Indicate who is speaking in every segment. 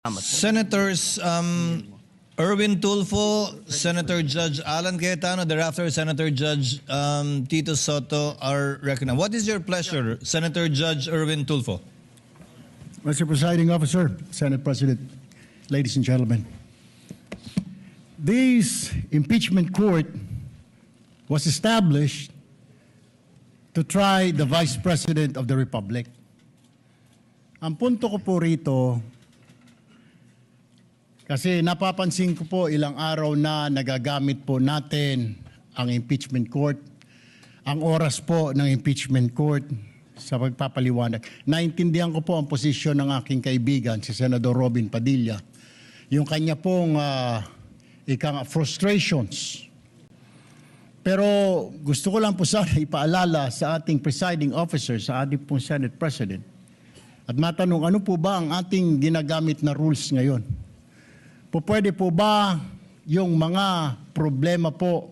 Speaker 1: Senators Erwin Tulfo, Senator Judge Alan Cayetano, thereafter Senator Judge Tito Soto are recognized. What is your pleasure, Senator Judge Erwin Tulfo?
Speaker 2: Mr. Presiding Officer, Senate President, ladies and gentlemen, this impeachment court was established to try the Vice President of the Republic. Ang punto ko po rito, kasi napapansin ko po ilang araw na nagagamit po natin ang impeachment court, ang oras po ng impeachment court sa pagpapaliwanag. Naintindihan ko po ang posisyon ng aking kaibigan, si Senador Robin Padilla, yung kanya pong frustrations. Pero gusto ko lang po sana ipaalala sa ating presiding officer, sa ating pong Senate President, at matanong ano po ba ang ating ginagamit na rules ngayon? Pwede po ba yung mga problema po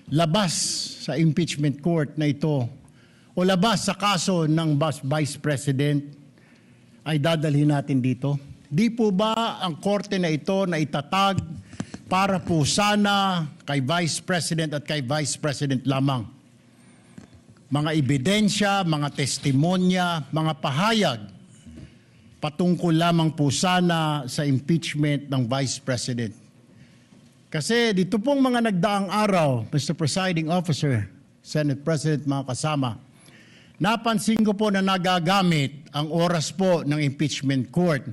Speaker 2: labas sa impeachment court na ito o labas sa kaso ng Vice President ay dadalhin natin dito? Di po ba ang korte na ito na itatag para po sana kay Vice President at kay Vice President lamang? Mga ebidensya, mga testimonya, mga pahayag patungkol lamang po sana sa impeachment ng Vice President. Kasi dito pong mga nagdaang araw, Mr. Presiding Officer, Senate President, mga kasama, napansin ko po na nagagamit ang oras po ng impeachment court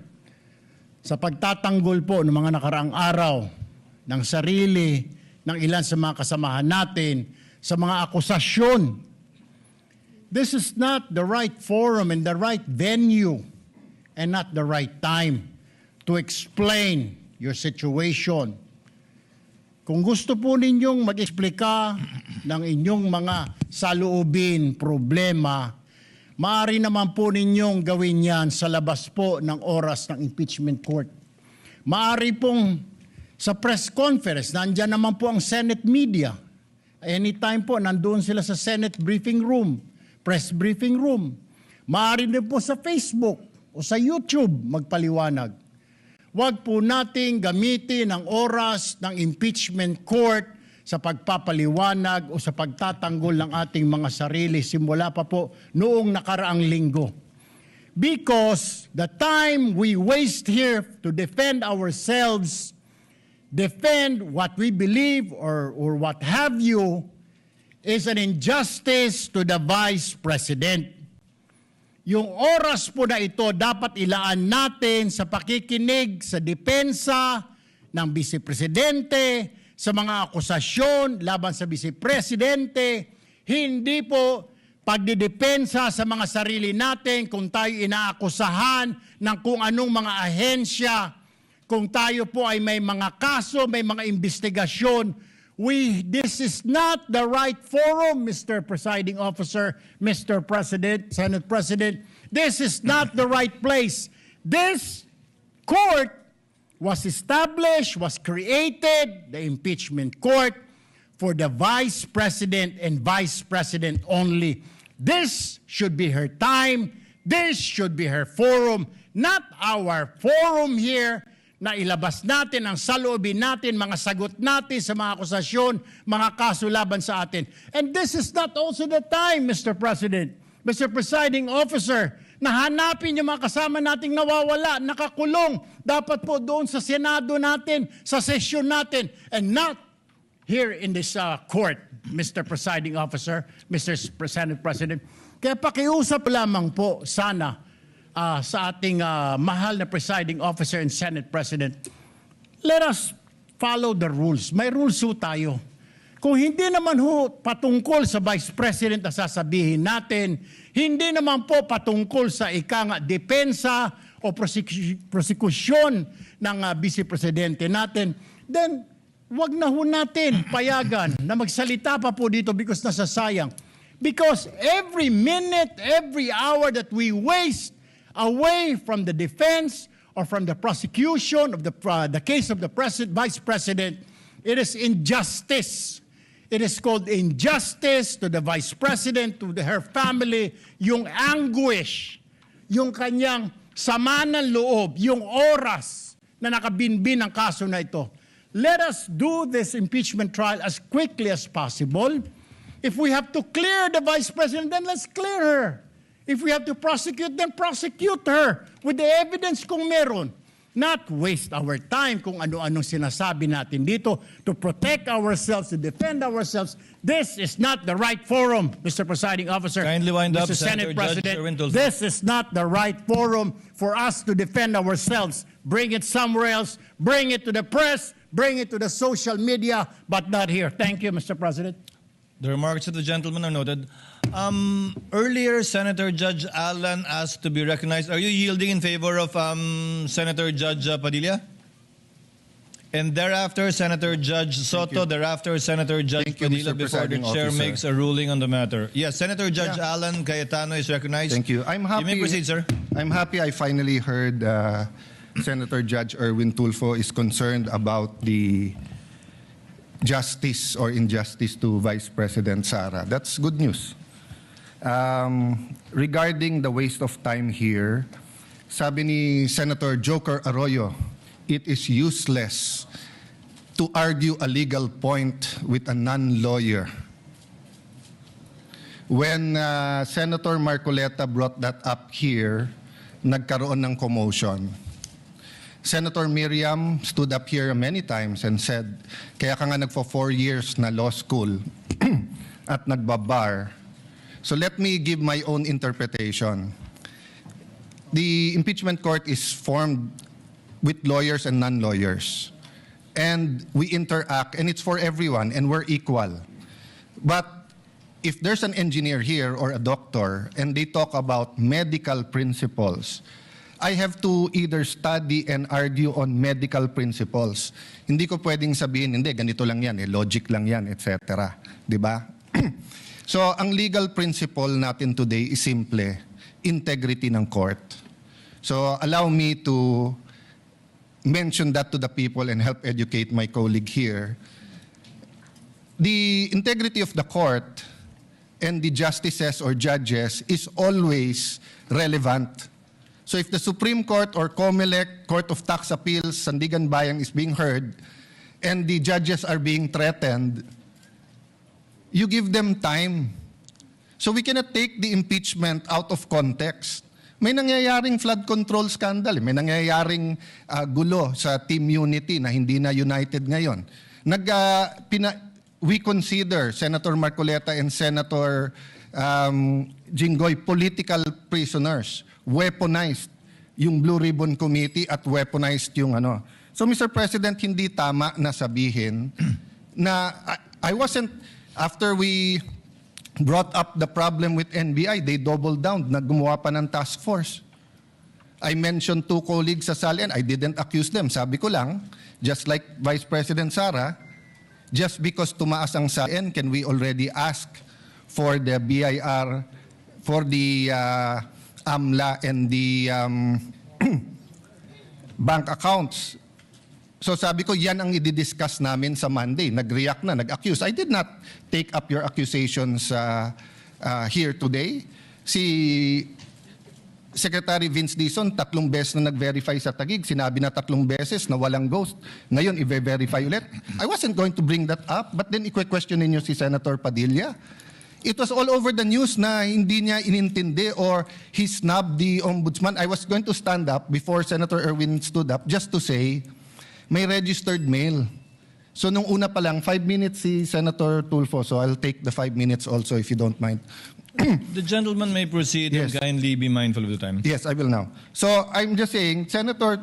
Speaker 2: sa pagtatanggol po ng mga nakaraang araw ng sarili ng ilan sa mga kasamahan natin sa mga akusasyon. This is not the right forum and the right venue and not the right time to explain your situation. Kung gusto po ninyong mag-explika ng inyong mga saloobin, problema, maaari naman po ninyong gawin yan sa labas po ng oras ng impeachment court. Maaari pong sa press conference, nandyan naman po ang Senate media. Anytime po, nandoon sila sa Senate briefing room, press briefing room. Maaari din po sa Facebook o sa YouTube magpaliwanag. Huwag po nating gamitin ang oras ng impeachment court sa pagpapaliwanag o sa pagtatanggol ng ating mga sarili simula pa po noong nakaraang linggo. Because the time we waste here to defend ourselves, defend what we believe or what have you, is an injustice to the Vice President. Yung oras po na ito dapat ilaan natin sa pakikinig sa depensa ng Vice Presidente, sa mga akusasyon laban sa Vice Presidente, hindi po pagdidepensa sa mga sarili natin kung tayo inaakusahan ng kung anong mga ahensya, kung tayo po ay may mga kaso, may mga investigasyon. This is not the right forum, Mr. Presiding Officer, Mr. President, Senate President. This is not the right place. This court was established, was created, the impeachment court, for the Vice President and Vice President only. This should be her time. This should be her forum, not our forum here, na ilabas natin ang saloobin natin, mga sagot natin sa mga akusasyon, mga kaso laban sa atin. And this is not also the time, Mr. President, Mr. Presiding Officer, na hanapin yung mga kasama nating nawawala, nakakulong, dapat po doon sa Senado natin, sa sesyon natin, and not here in this court, Mr. Presiding Officer, Mr. Senate President. Kaya pakiusap lamang po sana sa ating mahal na presiding officer and Senate President, let us follow the rules. May rules ho tayo. Kung hindi naman ho patungkol sa Vice President na sasabihin natin, hindi naman po patungkol sa depensa o prosekusyon ng Vice Presidente natin, then wag na ho natin payagan na magsalita pa po dito because nasasayang. Because every minute, every hour that we waste away from the defense or from the prosecution of the case of the Vice President, it is injustice. It is called injustice to the Vice President, to her family, yung anguish, yung kanyang sama ng loob, yung oras na nakabinbin ang kaso na ito. Let us do this impeachment trial as quickly as possible. If we have to clear the Vice President, then let's clear her. If we have to prosecute, then prosecute her with the evidence kung meron. Not waste our time kung ano-anong sinasabi natin dito to protect ourselves, to defend ourselves. This is not the right forum, Mr. Presiding Officer.
Speaker 1: Kindly wind up,
Speaker 2: Mr.
Speaker 1: Senator
Speaker 2: Senate
Speaker 1: Judge
Speaker 2: President.
Speaker 1: Erwin Tulfo.
Speaker 2: This is not the right forum for us to defend ourselves. Bring it somewhere else. Bring it to the press. Bring it to the social media, but not here. Thank you, Mr. President.
Speaker 1: The remarks of the gentleman are noted. Earlier, Senator Judge Alan asked to be recognized. Are you yielding in favor of Senator Judge Padilla? And thereafter, Senator Judge Soto. Thereafter, Senator Judge
Speaker 3: Thank you,
Speaker 1: Padilla
Speaker 3: Mr.
Speaker 1: before the
Speaker 3: Presiding
Speaker 1: chair
Speaker 3: Officer.
Speaker 1: makes a ruling on the matter. Yes, Senator Judge Alan Cayetano is recognized.
Speaker 3: Thank you. I'm happy.
Speaker 1: You may proceed, sir.
Speaker 3: I'm happy I finally heard Senator Judge Erwin Tulfo is concerned about the justice or injustice to Vice President Sara. That's good news. Regarding the waste of time here, sabi ni Senator Joker Arroyo, it is useless to argue a legal point with a non-lawyer. When Senator Marcoleta brought that up here, nagkaroon ng commotion. Senator Miriam stood up here many times and said, kaya ka nga nagpo 4 years na law school at nagbabar. So let me give my own interpretation. The impeachment court is formed with lawyers and non-lawyers. And we interact, and it's for everyone, and we're equal. But if there's an engineer here or a doctor, and they talk about medical principles, I have to either study and argue on medical principles. Hindi ko pwedeng sabihin, hindi, ganito lang yan, logic lang yan, etc. Diba? So, ang legal principle natin today is simple, integrity ng court. So, allow me to mention that to the people and help educate my colleague here. The integrity of the court and the justices or judges is always relevant. So if the Supreme Court or COMELEC, Court of Tax Appeals, Sandigan Bayan is being heard and the judges are being threatened, you give them time. So we cannot take the impeachment out of context. May nangyayaring flood control scandal, may nangyayaring gulo sa Team Unity na hindi na united ngayon. We consider Senator Marcoleta and Senator Jinggoy political prisoners, weaponized yung Blue Ribbon Committee at weaponized yung ano. So Mr. President, hindi tama na sabihin na I wasn't, after we brought up the problem with NBI, they doubled down, naggumawa pa ng task force. I mentioned 2 colleagues sa SALN, I didn't accuse them. Sabi ko lang, just like Vice President Sara, just because tumaas ang SALN, can we already ask for the BIR, for the AMLA and the bank accounts? So sabi ko, yan ang i-discuss namin sa Monday. Nag-react na, nag-accuse. I did not take up your accusations here today. Si Secretary Vince Dizon, 3 beses na nag-verify sa Taguig. Sinabi na 3 beses na walang ghost. Ngayon, i-verify ulit. I wasn't going to bring that up, but then i-question ninyo si Senator Padilla. It was all over the news na hindi niya inintindi or he snubbed the ombudsman. I was going to stand up before Senator Erwin stood up just to say, may registered mail. So nung una pa lang, 5 minutes si Senator Tulfo, so I'll take the 5 minutes also if you don't mind.
Speaker 1: The gentleman may proceed
Speaker 3: Yes.
Speaker 1: and kindly be mindful of the time.
Speaker 3: Yes, I will now. So I'm just saying, Senator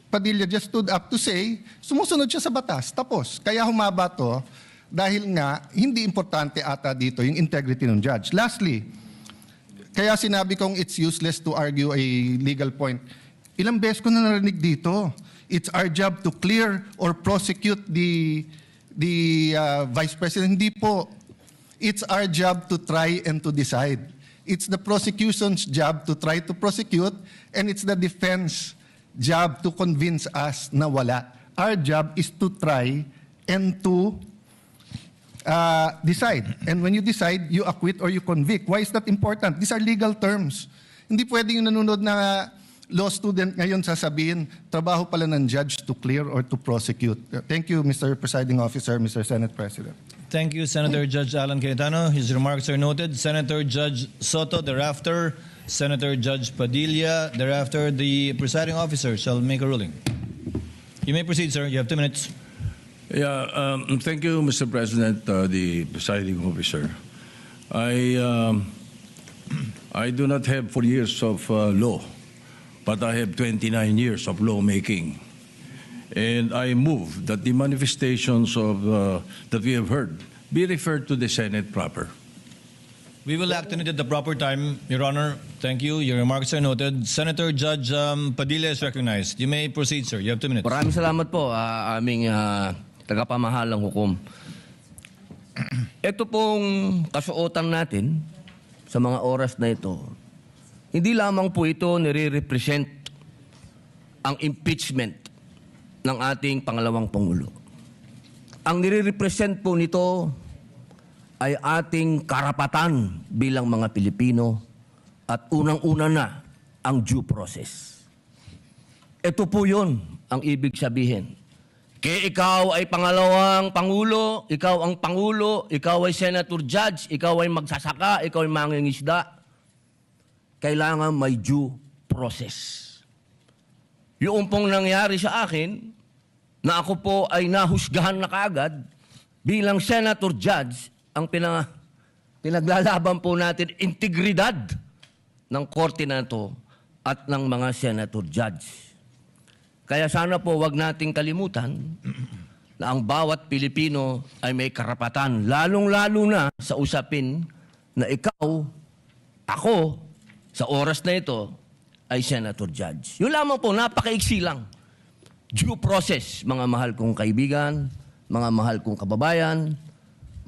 Speaker 3: Padilla just stood up to say, sumusunod siya sa batas. Tapos, kaya humaba to dahil nga hindi importante ata dito yung integrity ng judge. Lastly, kaya sinabi kong it's useless to argue a legal point. Ilang beses ko na narinig dito. It's our job to clear or prosecute the Vice President. Hindi po. It's our job to try and to decide. It's the prosecution's job to try to prosecute, and it's the defense job to convince us na wala. Our job is to try and to decide. And when you decide, you acquit or you convict. Why is that important? These are legal terms. Hindi pwedeng yung nanonood na law student ngayon sasabihin, trabaho pala ng judge to clear or to prosecute. Thank you, Mr. Presiding Officer, Mr. Senate President.
Speaker 1: Thank you, Senator Judge Alan Cayetano. His remarks are noted. Senator Judge Soto, thereafter, Senator Judge Padilla, thereafter, the presiding officer shall make a ruling. You may proceed, sir. You have 2 minutes.
Speaker 4: Yeah, thank you, Mr. President, the presiding officer. I do not have 4 years of law, but I have 29 years of lawmaking. And I move that the manifestations of that we have heard be referred to the Senate proper.
Speaker 1: We will act on it at the proper time, Your Honor. Thank you. Your remarks are noted. Senator Judge Padilla is recognized. You may proceed, sir. You have 2 minutes.
Speaker 5: Maraming salamat po, aming tagapamahalang hukom. Ito pong kasuotan natin sa mga oras na ito, hindi lamang po ito nire-represent ang impeachment ng ating pangalawang Pangulo. Ang nire-represent po nito ay ating karapatan bilang mga Pilipino at unang-una na ang due process. Ito po yun ang ibig sabihin. Kaya ikaw ay pangalawang Pangulo, ikaw ang Pangulo, ikaw ay Senator Judge, ikaw ay magsasaka, ikaw ay mangingisda, kailangan may due process. Yung pong nangyari sa akin, na ako po ay nahusgahan na kaagad, bilang Senator Judge, ang pinaglalaban po natin, integridad ng korte na ito at ng mga Senator Judge. Kaya sana po wag nating kalimutan na ang bawat Pilipino ay may karapatan, lalong-lalo na sa usapin na ikaw, ako, sa oras na ito, ay Senator Judge. Yun lamang po, napakaiksi lang. Due process, mga mahal kong kaibigan, mga mahal kong kababayan,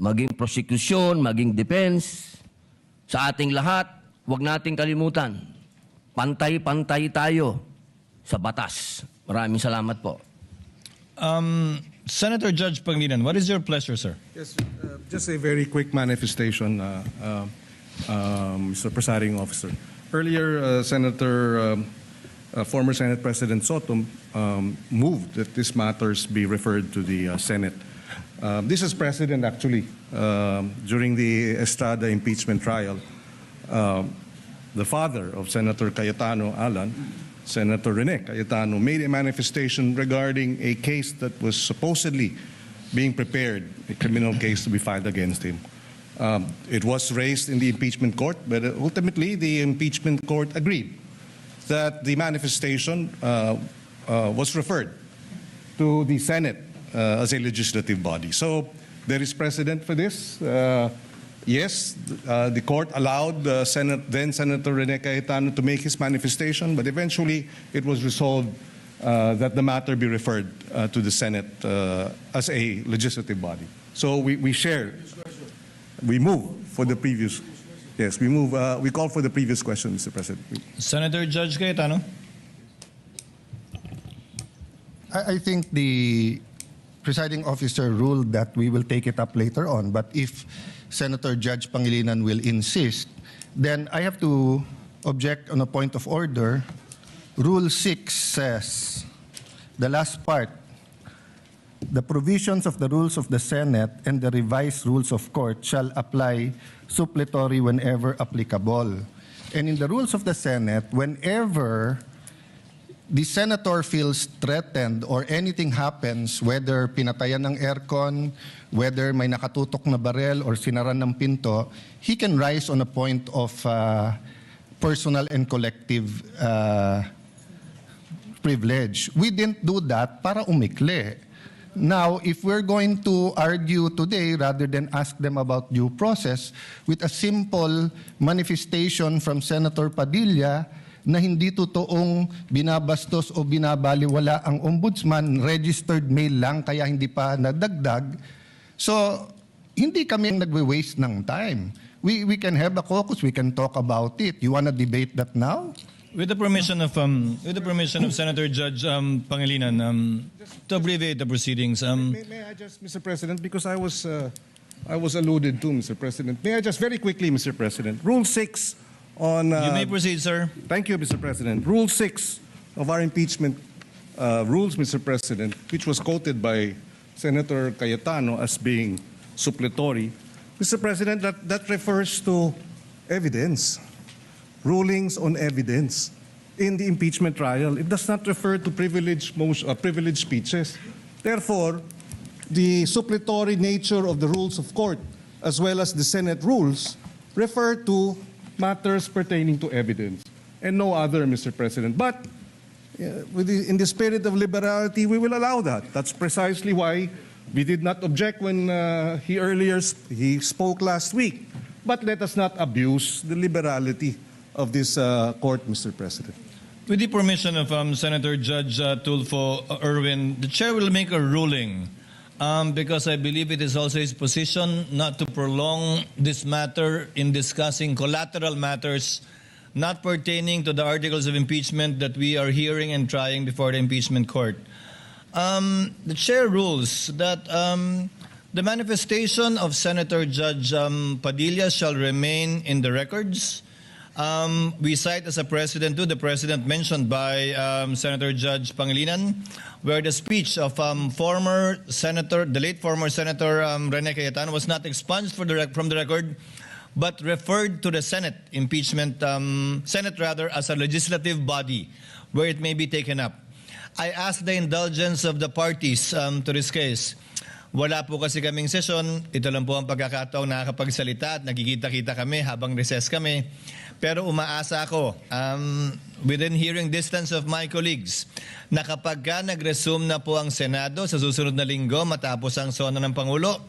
Speaker 5: maging prosecution, maging defense, sa ating lahat, wag nating kalimutan, pantay-pantay tayo sa batas. Maraming salamat po.
Speaker 1: Senator Judge Pangilinan, what is your pleasure, sir?
Speaker 6: Yes, just a very quick manifestation, Mr. Presiding Officer. Earlier, former Senate President Soto moved that these matters be referred to the Senate. This is precedent, actually. During the Estrada impeachment trial, the father of Senator Cayetano, Alan, Senator Rene Cayetano, made a manifestation regarding a case that was supposedly being prepared, a criminal case to be filed against him. It was raised in the impeachment court, but ultimately the impeachment court agreed that the manifestation was referred to the Senate as a legislative body. So there is precedent for this. Yes, the court allowed then Senator Rene Cayetano to make his manifestation, but eventually it was resolved that the matter be referred to the Senate as a legislative body. So we share. We move for the previous. Yes, we move. We call for the previous question, Mr. President.
Speaker 1: Senator Judge Cayetano.
Speaker 3: I think the presiding officer ruled that we will take it up later on, but if Senator Judge Pangilinan will insist, then I have to object on a point of order. Rule 6 says, the last part, the provisions of the rules of the Senate and the revised rules of court shall apply suppletory whenever applicable. And in the rules of the Senate, whenever the senator feels threatened or anything happens, whether pinatayan ng aircon, whether may nakatutok na barel or sinaran ng pinto, he can rise on a point of personal and collective privilege. We didn't do that para umikli. Now, if we're going to argue today, rather than ask them about due process, with a simple manifestation from Senator Padilla, na hindi totoong binabastos o binabaliwala ang ombudsman, registered mail lang kaya hindi pa nadagdag. So, hindi kami nagwe-waste ng time. We can have a caucus, we can talk about it. You want to debate that now?
Speaker 1: With the permission of Senator Judge Pangilinan, to abbreviate the proceedings.
Speaker 6: May I just, Mr. President, because I was alluded to, Mr. President. May I just very quickly, Mr. President, Rule 6 On,
Speaker 1: You may proceed, sir.
Speaker 6: Thank you, Mr. President. Rule 6 of our impeachment rules, Mr. President, which was quoted by Senator Cayetano as being suppletory, Mr. President, that refers to evidence, rulings on evidence in the impeachment trial. It does not refer to privileged speeches. Therefore, the suppletory nature of the rules of court, as well as the Senate rules, refer to matters pertaining to evidence and no other, Mr. President. But in the spirit of liberality, we will allow that. That's precisely why we did not object when he spoke last week. But let us not abuse the liberality of this court, Mr. President.
Speaker 1: With the permission of Senator Judge Tulfo Erwin, the chair will make a ruling because I believe it is also his position not to prolong this matter in discussing collateral matters not pertaining to the articles of impeachment that we are hearing and trying before the impeachment court. The chair rules that the manifestation of Senator Judge Padilla shall remain in the records. We cite as a precedent to the precedent mentioned by Senator Judge Pangilinan, where the speech of the late former Senator Rene Cayetano was not expunged from the record, but referred to the Senate as a legislative body where it may be taken up. I ask the indulgence of the parties to this case. Wala po kasi kaming sesyon. Ito lang po ang pagkakataong nakakapagsalita at nagkikita-kita kami habang recess kami. Pero umaasa ako, within hearing distance of my colleagues, na kapag nag-resume na po ang Senado sa susunod na linggo matapos ang sona ng Pangulo,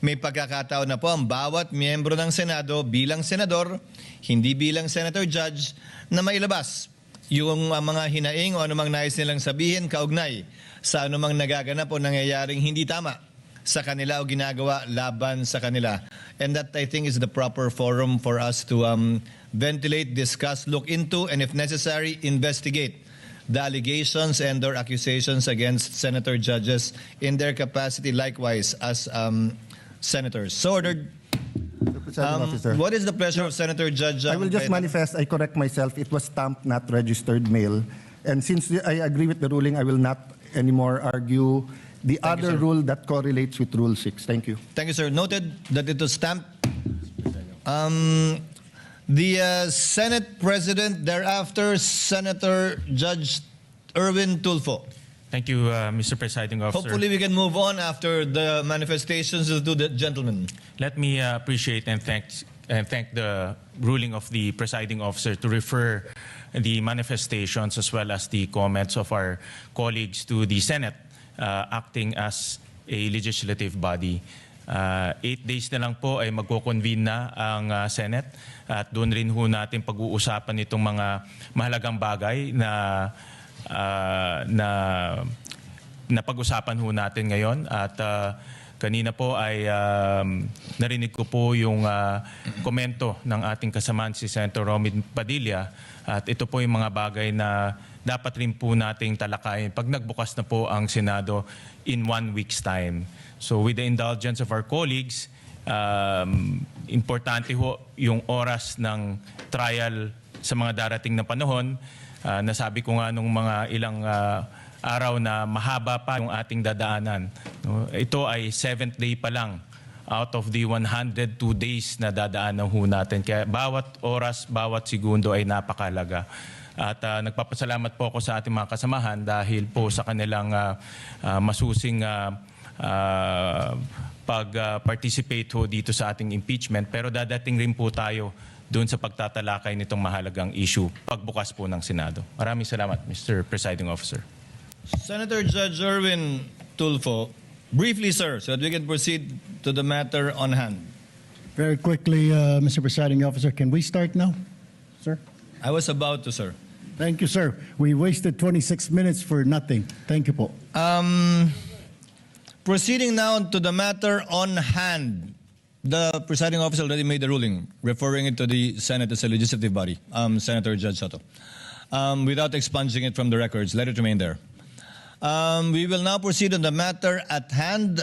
Speaker 1: may pagkakataon na po ang bawat miyembro ng Senado bilang senador, hindi bilang senator judge, na mailabas yung mga hinaing o anumang nais nilang sabihin kaugnay sa anumang nagaganap o nangyayaring hindi tama sa kanila o ginagawa laban sa kanila. And that, I think, is the proper forum for us to ventilate, discuss, look into, and if necessary, investigate the allegations and or accusations against senator judges in their capacity likewise as senators. So ordered.
Speaker 7: Presiding Officer.
Speaker 1: What is the pleasure of Senator Judge?
Speaker 7: I will just manifest, I correct myself, it was stamped, not registered mail. And since I agree with the ruling, I will not anymore argue the other rule that correlates with Rule 6. Thank you.
Speaker 1: Thank you, sir. Noted that it was stamped. The Senate President, thereafter, Senator Judge Erwin Tulfo.
Speaker 8: Thank you, Mr. Presiding Officer.
Speaker 1: Hopefully we can move on after the manifestations of the gentlemen.
Speaker 8: Let me appreciate and thank the ruling of the Presiding Officer to refer the manifestations as well as the comments of our colleagues to the Senate acting as a legislative body. 8 days na lang po ay magko-convene na ang Senate at doon rin ho natin pag-uusapan itong mga mahalagang bagay na pag-usapan ho natin ngayon at kanina po ay narinig ko po yung komento ng ating kasamaan si Senator Robin Padilla at ito po yung mga bagay na dapat rin po nating talakayin pag nagbukas na po ang Senado in 1 week's time. So with the indulgence of our colleagues, importante ho yung oras ng trial sa mga darating na panahon. Nasabi ko nga nung mga ilang araw na mahaba pa yung ating dadaanan. No? Ito ay 7th day pa lang out of the 102 days na dadaanan ho natin. Kaya bawat oras, bawat segundo ay napakalaga. At nagpapasalamat po ako sa ating mga kasamahan dahil po sa kanilang masusing pag-participate ho dito sa ating impeachment. Pero dadating rin po tayo doon sa pagtatalakay nitong mahalagang issue pagbukas po ng Senado. Maraming salamat, Mr. Presiding Officer.
Speaker 1: Senator Judge Erwin Tulfo, briefly, sir, so that we can proceed to the matter on hand.
Speaker 2: Very quickly, Mr. Presiding Officer, can we start now, sir?
Speaker 1: I was about to, sir.
Speaker 2: Thank you, sir. We wasted 26 minutes for nothing. Thank you po.
Speaker 1: Proceeding now to the matter on hand. The presiding officer already made the ruling, referring it to the Senate as a legislative body, Senator Judge Soto. Without expunging it from the records, let it remain there. We will now proceed on the matter at hand.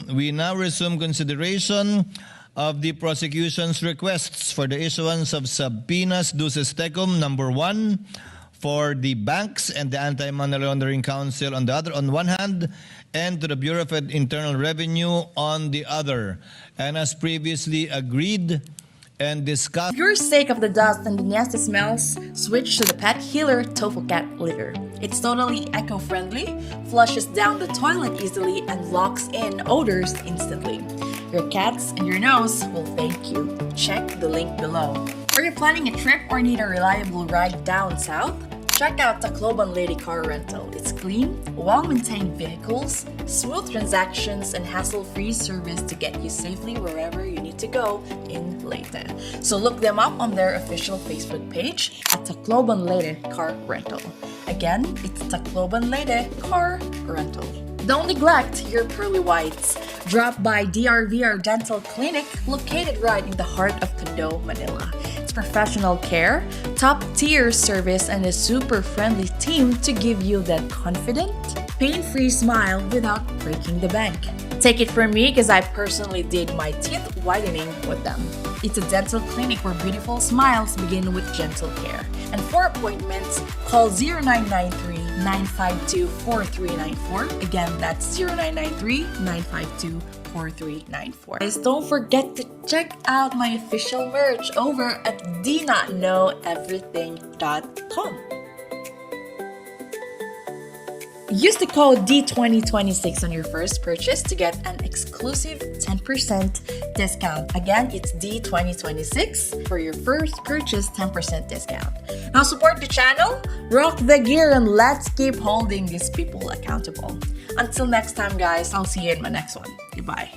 Speaker 1: We now resume consideration of the prosecution's requests for the issuance of subpoenas duces tecum number 1 for the banks and the Anti-Money Laundering Council on the other, on one hand, and to the Bureau of Internal Revenue on the other. And as previously agreed and discussed,
Speaker 9: For your sake of the dust and the nasty smells, switch to the Pet Healer Tofu Cat Litter. It's totally eco-friendly, flushes down the toilet easily, and locks in odors instantly. Your cats and your nose will thank you. Check the link below. Are you planning a trip or need a reliable ride down south? Check out Tacloban Lady Car Rental. It's clean, well-maintained vehicles, smooth transactions, and hassle-free service to get you safely wherever you need to go in Leyte. So look them up on their official Facebook page at Tacloban Lady Car Rental. Again, it's Tacloban Lady Car Rental. Don't neglect your pearly whites. Drop by DRVR Dental Clinic, located right in the heart of Tondo, Manila. It's professional care, top-tier service, and a super friendly team to give you that confident, pain-free smile without breaking the bank. Take it from me because I personally did my teeth whitening with them. It's a dental clinic where beautiful smiles begin with gentle care. And for appointments, call 0993-952-4394. Again, that's 0993-952-4394. Guys, don't forget to check out my official merch over at DNotKnowEverything.com. Use the code D2026 on your first purchase to get an exclusive 10% discount. Again, it's D2026 for your first purchase, 10% discount. Now support the channel, rock the gear, and let's keep holding these people accountable. Until next time, guys, I'll see you in my next one. Goodbye.